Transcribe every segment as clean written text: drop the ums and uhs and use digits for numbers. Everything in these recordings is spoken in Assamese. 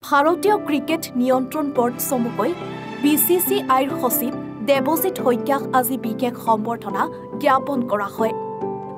ভাৰতীয় ক্ৰিকেট নিয়ন্ত্ৰণ বৰ্ড চমুকৈ BCCIৰ সচিব দেৱজিৎ শইকীয়াক আজি বিশেষ সম্বৰ্ধনা জ্ঞাপন কৰা হয়।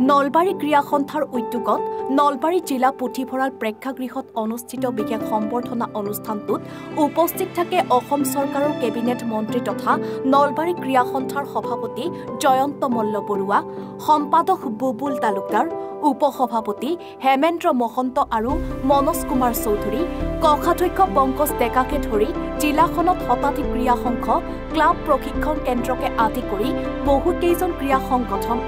নলবাৰী ক্ৰীড়া সন্থাৰ উদ্যোগত নলবাৰী জিলা পুথিভঁৰাল প্ৰেক্ষাগৃহত অনুষ্ঠিত বিশেষ সম্বৰ্ধনা অনুষ্ঠানটোত উপস্থিত থাকে অসম চৰকাৰৰ কেবিনেট মন্ত্ৰী তথা নলবাৰী ক্ৰীড়া সন্থাৰ সভাপতি জয়ন্ত মল্ল বৰুৱা, সম্পাদক বুবুল তালুকদাৰ, উপসভাপতি হেমেন্দ্ৰ মহন্ত আৰু মনোজ কুমাৰ চৌধুৰী, কোষাধ্যক্ষ পংকজ ডেকাকে ধৰি জিলাখনত শতাধিক ক্ৰীড়া সংঘ, ক্লাব প্ৰশিক্ষণ কেন্দ্ৰকে আদি কৰি বহুকেইজন ক্ৰীড়া সংগঠন।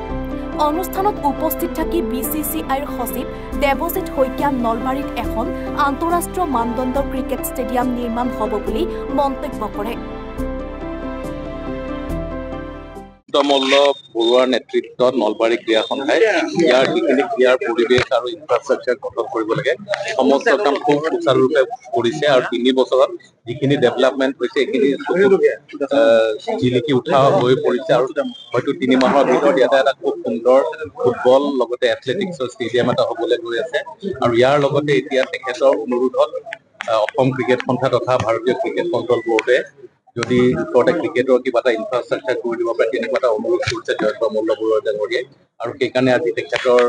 অনুষ্ঠানত উপস্থিত থাকি BCCIৰ সচিব দেৱজিৎ শইকীয়া নলবাৰীত এখন আন্তঃৰাষ্ট্ৰীয় মানদণ্ডৰ ক্ৰিকেট ষ্টেডিয়াম নিৰ্মাণ হ'ব বুলি মন্তব্য কৰে। মল্ল বৰুৱাৰ নেতৃত্বত নলবাৰী ক্ৰীড়া সন্থাই ইয়াৰ যিখিনি ক্ৰীড়াৰ পৰিৱেশ আৰু ইনফ্ৰাষ্ট্ৰাকচাৰ গঠন কৰিব লাগে সমস্ত কাম খুব সুচাৰুৰূপে কৰিছে আৰু 3 বছৰত যিখিনি ডেভেলপমেণ্ট হৈছে এইখিনি জিলিকি উঠা হৈ পৰিছে আৰু হয়তো 3 মাহৰ ভিতৰত ইয়াতে এটা খুব সুন্দৰ ফুটবল লগতে এথলেটিক্সৰ ষ্টেডিয়াম এটা হ'বলৈ গৈ আছে আৰু ইয়াৰ লগতে এতিয়া তেখেতৰ অনুৰোধত অসম ক্ৰিকেট সন্থা তথা ভাৰতীয় ক্ৰিকেট কণ্ট্ৰল বৰ্ডে যদি ওচৰতে ক্ৰিকেটৰ কিবা এটা ইনফ্ৰাষ্ট্ৰাকচাৰ কৰি দিব পাৰে তেনেকুৱা এটা অনুৰোধ কৰিছে জয়ন্ত মল্ল বৰুৱা ডাঙৰীয়াই আৰু সেইকাৰণে আজি তেখেতৰ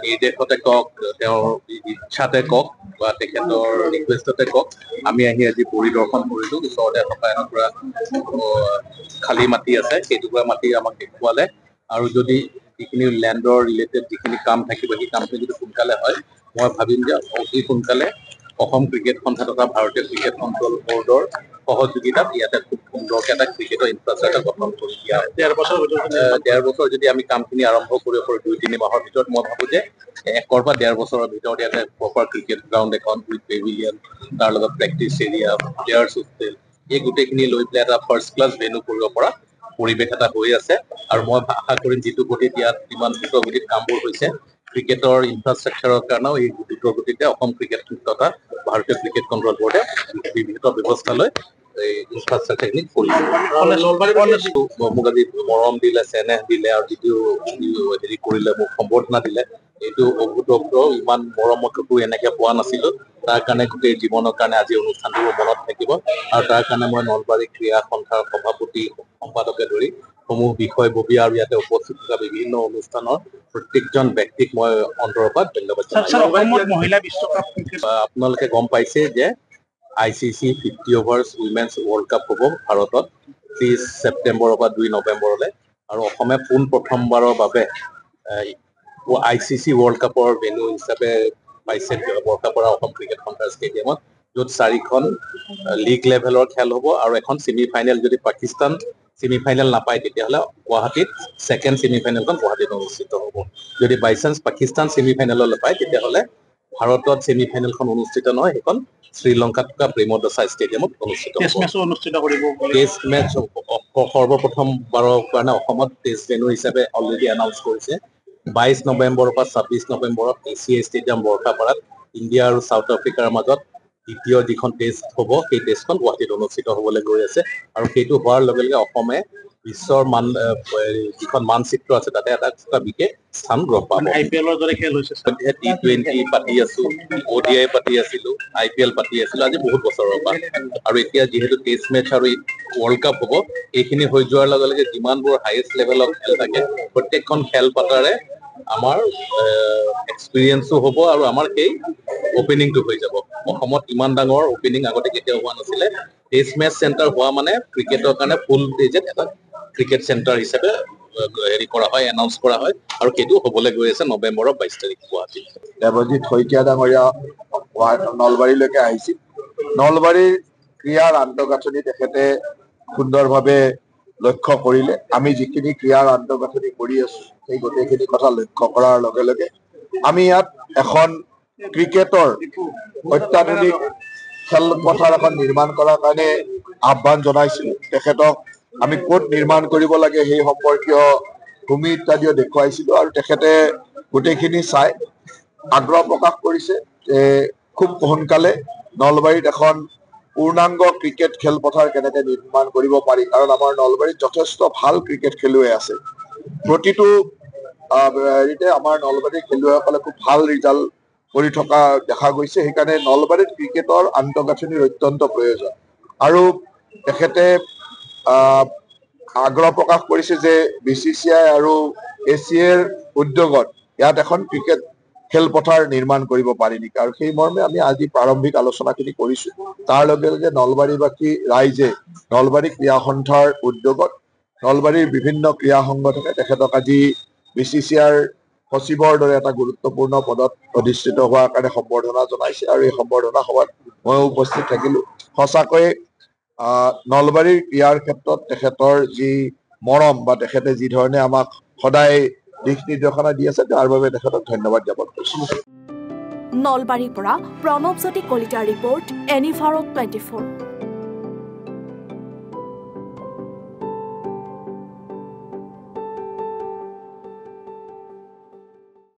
নিৰ্দেশতে কওক, তেওঁৰ ইচ্ছাতে কওক বা তেখেতৰ ৰিকুৱেষ্টতে কওক, আমি আহি আজি পৰিদৰ্শন কৰিলো। ওচৰতে থকা এটুকুৰা খালী মাটি আছে, সেইটুকুৰা মাটি আমাক দেখুৱালে আৰু যদি যিখিনি লেণ্ডৰ ৰিলেটেড যিখিনি কাম থাকিব সেই কামখিনি যদি সোনকালে হয় মই ভাবিম যে অতি সোনকালে অসম ক্ৰিকেট সন্থা তথা ভাৰতীয় ক্ৰিকেট কণ্ট্ৰল বৰ্ডৰ সহযোগিতাত ইয়াতে খুব সুন্দৰকে এটা ক্ৰিকেটৰ ইনফ্ৰাষ্ট্ৰাকচাৰ গঠন কৰি দিয়া হয়। 1.5 বছৰ যদি আমি কামখিনি আৰম্ভ কৰিব পাৰো 2-3 মাহৰ ভিতৰত মই ভাবো যে 1 বা 1.5 বছৰৰ ভিতৰত ইয়াতে প্ৰপাৰ ক্ৰিকেট গ্ৰাউণ্ড এখন উইথ পেভিলিয়ন, তাৰ লগত প্ৰেক্টিচ এৰিয়া, প্লেয়াৰ্ছ হোষ্টেল, এই গোটেইখিনি লৈ পেলাই এটা ফাৰ্ষ্ট ক্লাছ ভেন্যু কৰিব পৰা পৰিৱেশ এটা হৈ আছে আৰু মই আশা কৰিম যিটো গতিত ইয়াত ইমান দ্ৰুতগতিত কামবোৰ হৈছে ক্ৰিকেটৰ ইনফ্ৰাষ্ট্ৰাকচাৰৰ কাৰণেও এই দ্ৰুতগতিতে অসম ক্ৰিকেট তথা ভাৰতীয় ক্ৰিকেট কণ্ট্ৰল বৰ্ডে বিভিন্ন ব্যৱস্থা লৈ এই ইনফ্ৰাষ্ট্ৰাকচাৰখিনি কৰিছে। মোক আজি মৰম দিলে, চেনেহ দিলে আৰু যিটো হেৰি কৰিলে মোক সম্বৰ্ধনা দিলে, এইটো অভূতপূৰ্ব। ইমান মৰম মই এনেকে পোৱা নাছিলো। তাৰ কাৰণে গোটেই জীৱনৰ কাৰণে আজি অনুষ্ঠানটো মনত থাকিব আৰু তাৰ কাৰণে মই নলবাৰী ক্ৰীড়া সন্থাৰ সভাপতি সম্পাদকে ধৰি সমূহ বিষয়ববীয়া আৰু ইয়াতে উপস্থিত থকা বিভিন্ন অনুষ্ঠানৰ প্ৰত্যেকজন ব্যক্তিক মই অন্তৰৰ পৰা ধন্যবাদ জনাইছো। আপোনালোকে গম পাইছে যে ICC 50 অভাৰ্ছ উইমেন্স ৱৰ্ল্ড কাপ হ'ব ভাৰতত 30 ছেপ্টেম্বৰৰ পৰা 2 নৱেম্বৰলৈ আৰু অসমে পোন প্ৰথমবাৰৰ বাবে ICC ৱৰ্ল্ড কাপৰ ভেন্যু হিচাপে পাইছে বৰ্ষাপাৰা অসম ক্ৰিকেট সন্থাৰ ষ্টেডিয়ামত, য'ত 4খন লীগ লেভেলৰ খেল হ'ব আৰু এখন ছেমি ফাইনেল। যদি পাকিস্তান ছেমি ফাইনেল নাপায় তেতিয়াহ'লে গুৱাহাটীত ছেকেণ্ড ছেমি ফাইনেলখন গুৱাহাটীত অনুষ্ঠিত হ'ব। যদি বাই চান্স পাকিস্তান ছেমি ফাইনেললৈ পায় তেতিয়াহ'লে ভাৰতত ছেমি ফাইনেলখন অনুষ্ঠিত নহয়, সেইখন শ্ৰীলংকাত থকা প্ৰেমদাসা ষ্টেডিয়ামত অনুষ্ঠিত হ'ব। টেষ্ট মেচ সৰ্বপ্ৰথমবাৰৰ কাৰণে অসমত টেষ্ট ভেন্যু হিচাপে অলৰেডি এনাউন্স কৰিছে। 22 নৱেম্বৰৰ পৰা 26 নৱেম্বৰত ACA ষ্টেডিয়াম বৰ্ষাপাৰাত ইণ্ডিয়া আৰু চাউথ আফ্ৰিকাৰ মাজত দ্বিতীয় যিখন টেষ্ট হ'ব সেই টেষ্টখন গুৱাহাটীত অনুষ্ঠিত হ'বলৈ গৈ আছে আৰু সেইটো হোৱাৰ লগে লগে অসমে বিশ্বৰ যিখন মানচিত্ৰ আছে তাতে এটা বিশেষ স্থান গ্ৰহণ পাব। IPL-ৰ দৰে খেল হৈছে, T20 পাতি আছো, ODI পাতি আছিলো, IPL পাতি আছিলো আজি বহুত বছৰৰ পৰা আৰু এতিয়া যিহেতু টেষ্ট মেচ আৰু ৱৰ্ল্ড কাপ হ'ব, এইখিনি হৈ যোৱাৰ লগে লগে যিমানবোৰ হাইয়েষ্ট লেভেলৰ খেল থাকে প্ৰত্যেকখন খেল পতাৰে আমাৰ এক্সপিৰিয়েঞ্চো হ'ব আৰু আমাৰ সেই অপেনিংটো হৈ যাব। অসমত ইমান ডাঙৰ অপেনিং আগতে কেতিয়াও হোৱা নাছিলে। টেষ্ট মেচ চেণ্টাৰ হোৱা মানে ক্ৰিকেটৰ কাৰণে ফুল প্লেজেড এটা ক্ৰিকেট চেণ্টাৰ হিচাপে হেৰি কৰা হয়, এনাউন্স কৰা হয় আৰু সেইটো হ'বলৈ গৈ আছে নৱেম্বৰৰ 22 তাৰিখ গুৱাহাটীত। দেৱজিৎ শইকীয়া ডাঙৰীয়া নলবাৰীলৈকে আহিছিল। নলবাৰীৰ ক্ৰীড়াৰ আন্তঃগাঁথনি তেখেতে সুন্দৰভাৱে লক্ষ্য কৰিলে। আমি যিখিনি ক্ৰীড়াৰ আন্তঃগাঁথনি কৰি আছো সেই গোটেইখিনি কথা লক্ষ্য কৰাৰ লগে লগে আমি ইয়াত এখন ক্ৰিকেটৰ অত্যাধুনিক খেলপথাৰ এখন নিৰ্মাণ কৰাৰ কাৰণে আহ্বান জনাইছিলো। তেখেতক আমি ক'ত নিৰ্মাণ কৰিব লাগে সেই সম্পৰ্কীয় ভূমি ইত্যাদিও দেখুৱাইছিলো আৰু তেখেতে গোটেইখিনি চাই আগ্ৰহ প্ৰকাশ কৰিছে যে খুব সোনকালে নলবাৰীত এখন পূৰ্ণাংগ ক্ৰিকেট খেলপথাৰ কেনেকে নিৰ্মাণ কৰিব পাৰি, কাৰণ আমাৰ নলবাৰীত যথেষ্ট ভাল ক্ৰিকেট খেলুৱৈ আছে। প্ৰতিটো হেৰিতে আমাৰ নলবাৰীৰ খেলুৱৈসকলে খুব ভাল ৰিজাল্ট কৰি থকা দেখা গৈছে সেইকাৰণে নলবাৰীত ক্ৰিকেটৰ আন্তঃগাঁথনিৰ অত্যন্ত প্ৰয়োজন আৰু তেখেতে আগ্ৰহ প্ৰকাশ কৰিছে যে BCCI আৰু ACAৰ উদ্যোগত ইয়াত এখন ক্ৰিকেট খেলপথাৰ নিৰ্মাণ কৰিব পাৰি নেকি আৰু সেই মৰ্মে আমি আজি প্ৰাৰম্ভিক আলোচনাখিনি কৰিছো তাৰ লগে লগে নলবাৰীবাসী ৰাইজে নলবাৰী ক্ৰীড়া সন্থাৰ উদ্যোগত নলবাৰীৰ বিভিন্ন ক্ৰীড়া সংগঠনে তেখেতক আজি BCCIৰ সচিবৰ দৰে এটা গুৰুত্বপূৰ্ণ পদত অধিষ্ঠিত হোৱাৰ কাৰণে সম্বৰ্ধনা জনাইছে আৰু এই সম্বৰ্ধনা সভাত ময়ো উপস্থিত থাকিলো সঁচাকৈয়ে নলবাৰীৰ ক্ৰীড়াৰ ক্ষেত্ৰত তেখেতৰ যি মৰম বা তেখেতে যি ধৰণে আমাক সদায় দিশ নিৰ্দেশনা দি আছে তাৰ বাবে তেখেতক ধন্যবাদ জ্ঞাপন কৰিছোঁ নলবাৰীৰ পৰা প্ৰণৱজ্যোতি কলিতাৰ ৰিপৰ্ট এনি ভাৰত 24